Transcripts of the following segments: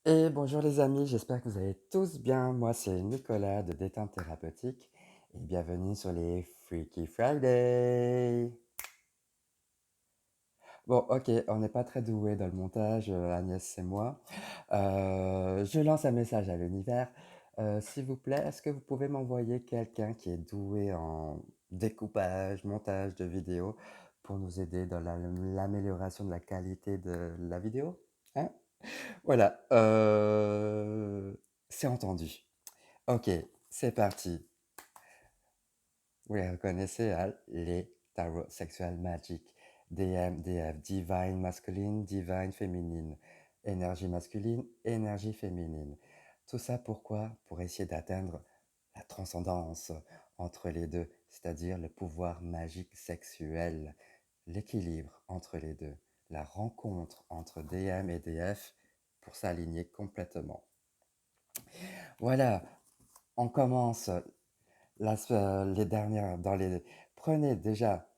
Et bonjour les amis, j'espère que vous allez tous bien. Moi, c'est Nicolas de Détente Thérapeutique et bienvenue sur les Freaky Friday. Bon, ok, on n'est pas très doué dans le montage, Agnès et moi. Je lance un message à l'univers. S'il vous plaît, est-ce que vous pouvez m'envoyer quelqu'un qui est doué en découpage, montage de vidéos pour nous aider dans l'amélioration de la qualité de la vidéo? Hein? Voilà, c'est entendu. Ok, c'est parti. Vous les reconnaissez, hein, les tarots sexuels magiques. DM, DF, divine masculine, divine féminine. Énergie masculine, énergie féminine. Tout ça pourquoi? Pour essayer d'atteindre la transcendance entre les deux, c'est-à-dire le pouvoir magique sexuel, l'équilibre entre les deux, la rencontre entre DM et DF pour s'aligner complètement. Voilà, on commence les dernières, prenez déjà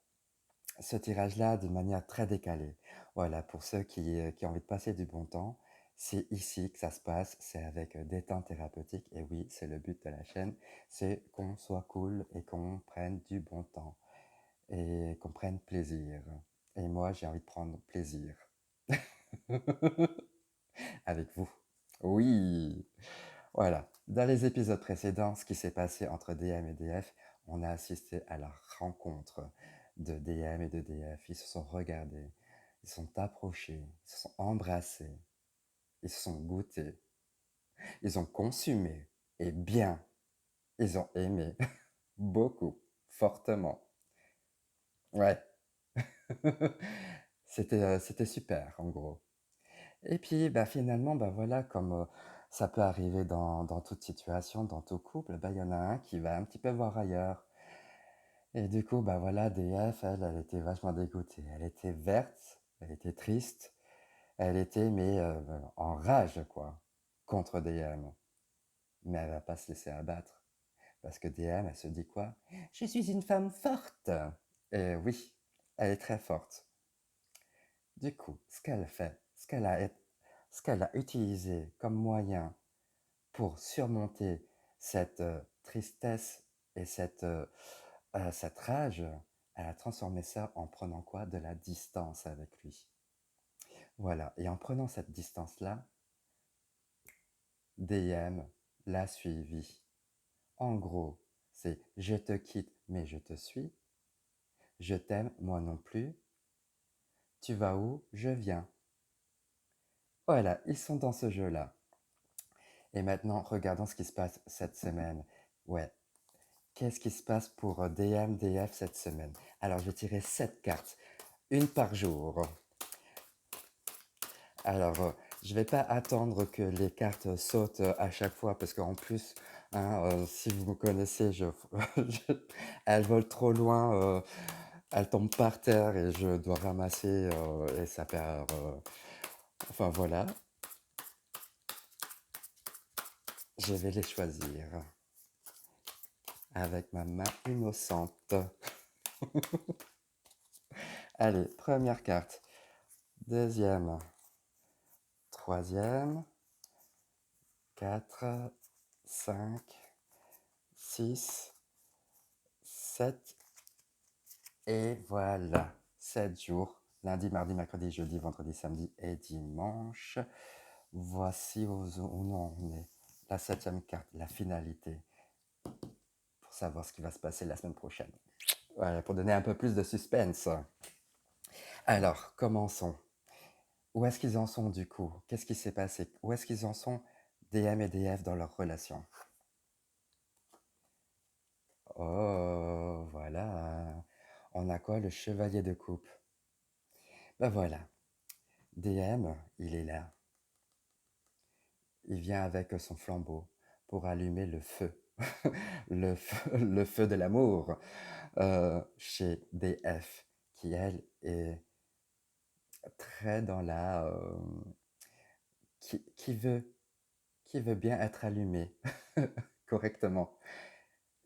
ce tirage-là de manière très décalée. Voilà, pour ceux qui ont envie de passer du bon temps, c'est ici que ça se passe, c'est avec détente thérapeutique. Et oui, c'est le but de la chaîne, c'est qu'on soit cool et qu'on prenne du bon temps et qu'on prenne plaisir. Et moi, j'ai envie de prendre plaisir avec vous. Oui, voilà. Dans les épisodes précédents, ce qui s'est passé entre DM et DF, on a assisté à la rencontre de DM et de DF. Ils se sont regardés, ils se sont approchés, ils se sont embrassés, ils se sont goûtés, ils ont consumé et bien, ils ont aimé beaucoup, fortement. Ouais, c'était super en gros. Et puis, bah, finalement, bah, voilà, comme ça peut arriver dans toute situation, dans tout couple, bah, il y en a un qui va un petit peu voir ailleurs. Et du coup, bah voilà, DF, elle était vachement dégoûtée. Elle était verte, elle était triste, elle était, mais en rage, quoi, contre DM. Mais elle va pas se laisser abattre. Parce que DM, elle se dit quoi? Je suis une femme forte. Et oui, elle est très forte. Du coup, ce qu'elle fait, ce qu'elle a utilisé comme moyen pour surmonter cette tristesse et cette rage, elle a transformé ça en prenant quoi? De la distance avec lui. Voilà, et en prenant cette distance-là, DM l'a suivi. En gros, c'est je te quitte mais je te suis, je t'aime moi non plus, tu vas où? Je viens. Voilà, ils sont dans ce jeu-là. Et maintenant, regardons ce qui se passe cette semaine. Ouais, qu'est-ce qui se passe pour DM, DF cette semaine? Alors, je vais tirer 7 cartes, une par jour. Alors, je ne vais pas attendre que les cartes sautent à chaque fois, parce qu'en plus, hein, si vous me connaissez, elles volent trop loin, elles tombent par terre et je dois ramasser et ça perd. Enfin voilà, je vais les choisir avec ma main innocente. Allez, première carte, deuxième, troisième, 4, 5, 6, 7 et voilà. 7 jours. Lundi, mardi, mercredi, jeudi, vendredi, samedi et dimanche. Voici où on est. La septième carte, la finalité. Pour savoir ce qui va se passer la semaine prochaine. Voilà, pour donner un peu plus de suspense. Alors, commençons. Où est-ce qu'ils en sont du coup? Qu'est-ce qui s'est passé? Où est-ce qu'ils en sont DM et DF dans leur relation? Oh, voilà. On a quoi? Le chevalier de coupe. Ben voilà. DM, il est là. Il vient avec son flambeau pour allumer le feu. Le feu de l'amour chez DF, qui elle est très dans qui qui veut bien être allumée correctement.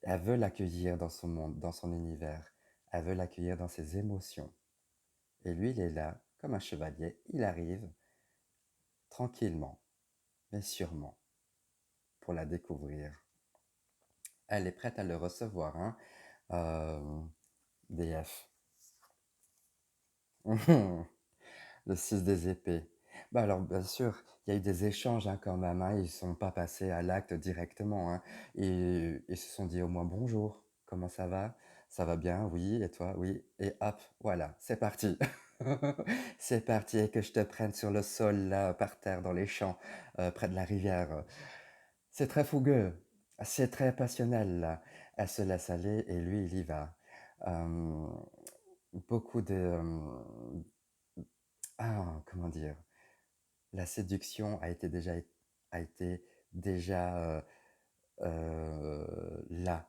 Elle veut l'accueillir dans son monde, dans son univers. Elle veut l'accueillir dans ses émotions. Et lui, il est là, comme un chevalier. Il arrive tranquillement. mais sûrement, pour la découvrir. Elle est prête à le recevoir, hein, euh, DF. Le 6 des épées. Bah alors, bien sûr, il y a eu des échanges hein, quand même. Hein, ils ne sont pas passés à l'acte directement. Hein, et ils se sont dit au moins bonjour, comment ça va? Ça va bien, oui, et toi, oui. Et hop, voilà, c'est parti. C'est parti, et que je te prenne sur le sol, là, par terre, dans les champs, près de la rivière. C'est très fougueux, c'est très passionnel, là. Elle se laisse aller et lui, il y va. Euh, beaucoup de... comment dire? La séduction a été déjà là.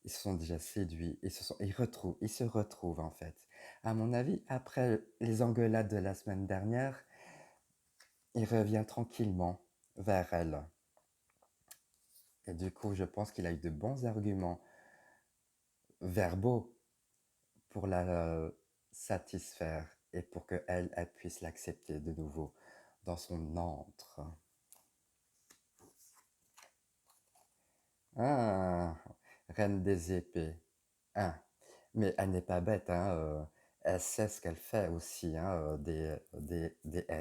Ils se sont déjà séduits, ils se retrouvent en fait. À mon avis, après les engueulades de la semaine dernière, il revient tranquillement vers elle. Et du coup, je pense qu'il a eu de bons arguments verbaux pour la satisfaire et pour qu'elle elle puisse l'accepter de nouveau dans son antre. Ah, reine des épées. Ah, mais elle n'est pas bête, hein, elle sait ce qu'elle fait aussi, hein, des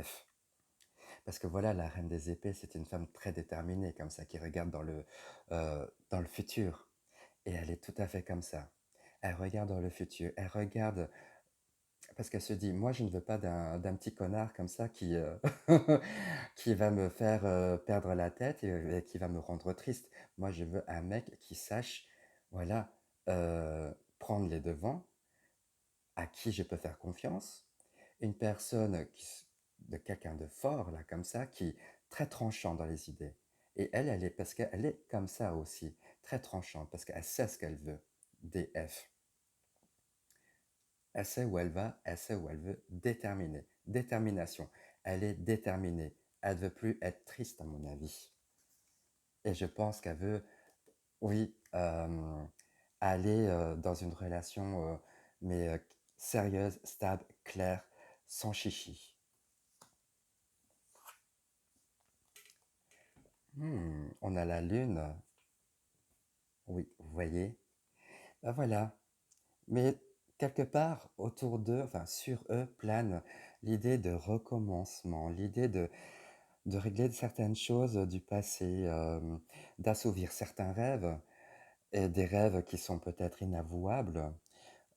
F. Parce que voilà, la reine des épées, c'est une femme très déterminée, comme ça, qui regarde dans le futur. Et elle est tout à fait comme ça. Elle regarde dans le futur, elle regarde parce qu'elle se dit, moi, je ne veux pas d'un petit connard comme ça qui va me faire perdre la tête et qui va me rendre triste. Moi, je veux un mec qui sache, voilà, prendre les devants, à qui je peux faire confiance, une personne de quelqu'un de fort, là, comme ça, qui est très tranchant dans les idées. Et elle, parce qu'elle est comme ça aussi, très tranchante, parce qu'elle sait ce qu'elle veut, DF. Elle sait où elle va, elle sait où elle veut, déterminée. Détermination. Elle est déterminée. Elle ne veut plus être triste, à mon avis. Et je pense qu'elle veut, oui, aller dans une relation, mais sérieuse, stable, claire, sans chichi. On a la lune. Oui, vous voyez. Ben voilà. Mais quelque part, autour d'eux, enfin sur eux, plane l'idée de recommencement, l'idée de régler certaines choses du passé, d'assouvir certains rêves, et des rêves qui sont peut-être inavouables.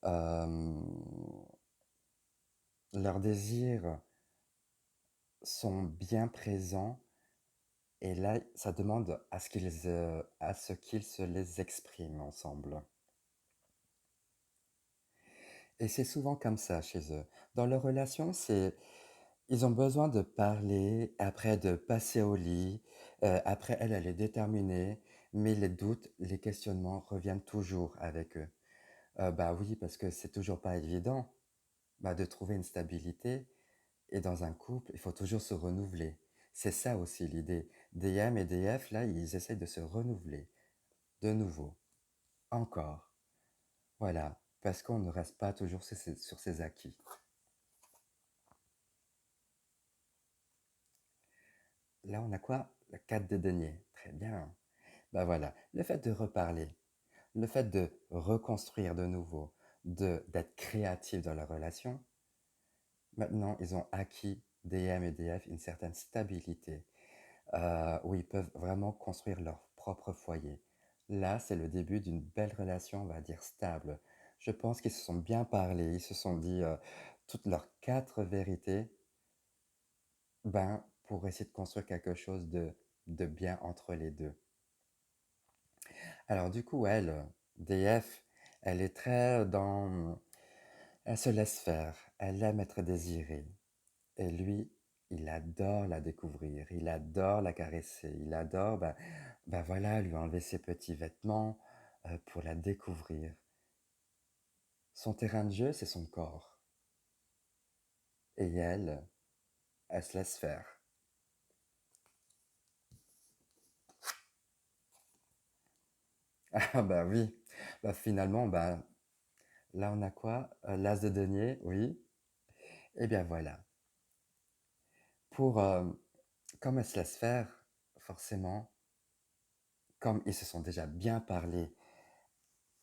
Euh, Leurs désirs sont bien présents, et là, ça demande à ce qu'ils se les expriment ensemble. Et c'est souvent comme ça chez eux. Dans leur relation, ils ont besoin de parler, après de passer au lit, après elle est déterminée, mais les doutes, les questionnements reviennent toujours avec eux. Bah oui, parce que c'est toujours pas évident bah, de trouver une stabilité. Et dans un couple, il faut toujours se renouveler. C'est ça aussi l'idée. DM et DF, là, ils essayent de se renouveler. De nouveau. Encore. Voilà. Parce qu'on ne reste pas toujours sur ses acquis. Là, on a quoi? La 4 de denier. Très bien. Ben voilà. Le fait de reparler, le fait de reconstruire de nouveau, d'être créatif dans la relation, maintenant, ils ont acquis, DM et DF, une certaine stabilité où ils peuvent vraiment construire leur propre foyer. Là, c'est le début d'une belle relation, on va dire, stable. Je pense qu'ils se sont bien parlé, ils se sont dit toutes leurs quatre vérités ben, pour essayer de construire quelque chose de bien entre les deux. Alors du coup, elle, DF, elle est très dans... Elle se laisse faire, elle aime être désirée. Et lui, il adore la découvrir, il adore la caresser, il adore, ben voilà, lui enlever ses petits vêtements pour la découvrir. Son terrain de jeu, c'est son corps. Et elle se laisse faire. Ah bah oui, bah finalement, bah là on a quoi? L'as de denier, oui. Et bien voilà. Pour, comme elles se laissent faire, forcément, comme ils se sont déjà bien parlé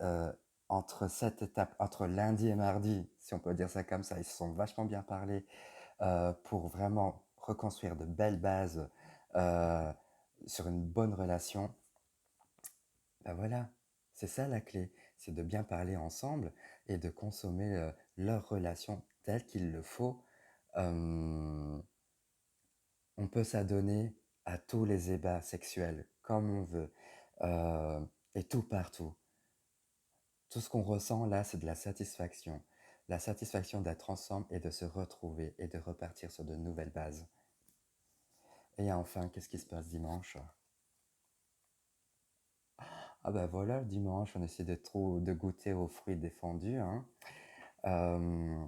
euh, entre cette étape, entre lundi et mardi, si on peut dire ça comme ça, ils se sont vachement bien parlé pour vraiment reconstruire de belles bases euh, sur une bonne relation. Ben voilà, c'est ça la clé, c'est de bien parler ensemble et de consommer leur relation telle qu'il le faut. Euh, on peut s'adonner à tous les ébats sexuels comme on veut euh, et tout partout. Tout ce qu'on ressent là, c'est de la satisfaction d'être ensemble et de se retrouver et de repartir sur de nouvelles bases. Et enfin, qu'est-ce qui se passe dimanche? Ah ben voilà, le dimanche, on essaie de goûter aux fruits défendus, hein. Euh,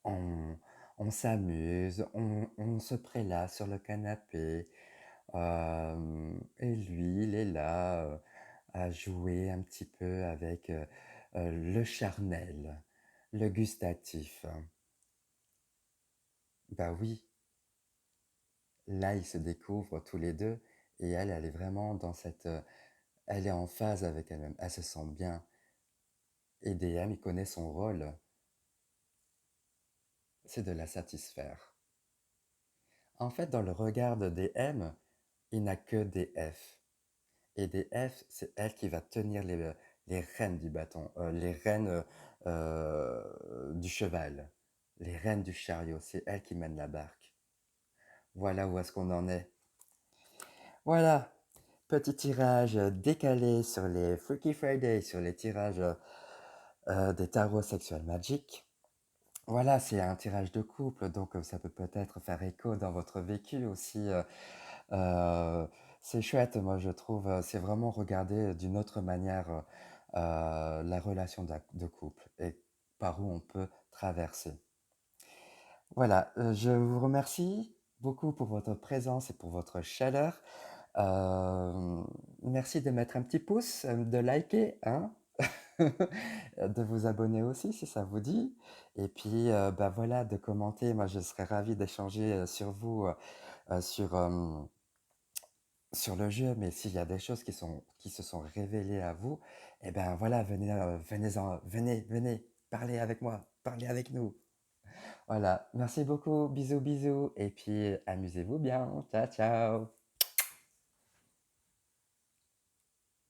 on on s'amuse, on se prélasse sur le canapé, et lui, il est là à jouer un petit peu avec le charnel, le gustatif. Bah oui, là, ils se découvrent tous les deux et elle est vraiment dans cette... elle est en phase avec elle-même, elle se sent bien. Et DM, il connaît son rôle, c'est de la satisfaire. En fait, dans le regard de DM, il n'a que des F. Et des F, c'est elle qui va tenir les rênes du bâton, les rênes du cheval, les rênes du chariot. C'est elle qui mène la barque. Voilà où est-ce qu'on en est. Voilà, petit tirage décalé sur les Freaky Friday, sur les tirages des tarots Sexual Magic. Voilà, c'est un tirage de couple, donc ça peut peut-être faire écho dans votre vécu aussi. Euh, c'est chouette, moi je trouve, c'est vraiment regarder d'une autre manière la relation de couple et par où on peut traverser. Voilà, je vous remercie beaucoup pour votre présence et pour votre chaleur. Euh, Merci de mettre un petit pouce, de liker, hein, de vous abonner aussi si ça vous dit. Et puis, bah voilà, de commenter. Moi, je serais ravi d'échanger sur vous, sur, sur le jeu. Mais s'il y a des choses qui se sont révélées à vous, eh ben voilà, venez, parlez avec moi, parlez avec nous. Voilà, merci beaucoup, bisous, bisous. Et puis, amusez-vous bien. Ciao, ciao.